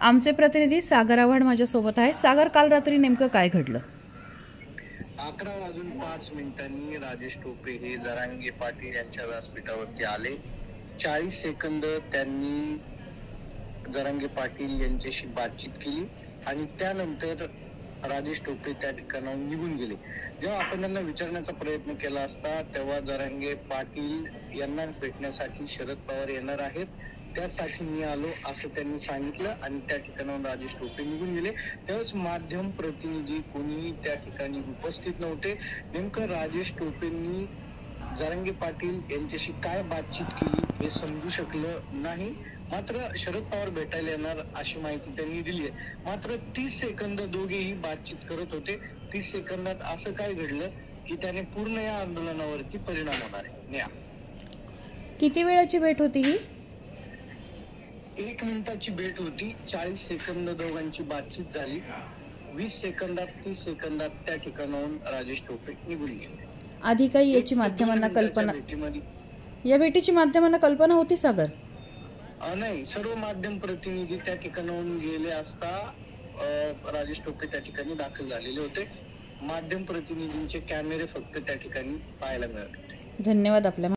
आमचे प्रतिनिधी सागर आव्हाड माझ्यासोबत आहे। सागर, काल रात्री नेमकं काय घडलं? 11:05 राजेश टोपे हे जरांगे पाटील यांच्या व्यासपीठावरती आले। 40 सेकंद त्यांनी जरांगे पाटील यांच्याशी बातचीत केली आणि त्यानंतर राजेश टोपे त्या ठिकाणाहून निघून गेले। जेव्हा आपण त्यांना विचारण्याचा प्रयत्न केला असता तेव्हा जरांगे पाटील यांना भेटण्यासाठी शरद पवार येणार आहेत, त्यासाठी मी आलो असं त्यांनी सांगितलं आणि त्या ठिकाणाहून राजेश टोपे निघून गेले। त्यावेळेस माध्यम प्रतिनिधी कोणीही त्या ठिकाणी उपस्थित नव्हते। नेमकं राजेश टोपेंनी जरांगे पाटील यांच्याशी काय बातचीत केली हे समजू शकलं नाही। मात्र शरद पवार भेटायला येणार अशी माहिती त्यांनी दिली आहे। मात्र 30 सेकंद दोघेही बातचीत करत होते। 30 सेकंदात असं काय घडलं की त्याने पूर्ण या आंदोलनावरती परिणाम होणार आहे। किती वेळाची भेट होती ही? 1 मिनिटाची भेट होती। 40 सेकंद दोघांची बातचीत झाली। 20 सेकंदात 30 सेकंदात त्या ठिकाणाहून राजेश टोपे निघून गेले। आधी काही याची माध्यमांना कल्पना, या भेटीची माध्यमांना कल्पना होती सागर? नाही, सर्व माध्यम प्रतिनिधी त्या ठिकाणाहून गेले असता राजेश टोपे त्या ठिकाणी दाखल झालेले होते। माध्यम प्रतिनिधींचे कॅमेरे फक्त त्या ठिकाणी पाहायला मिळत होते। धन्यवाद आपल्या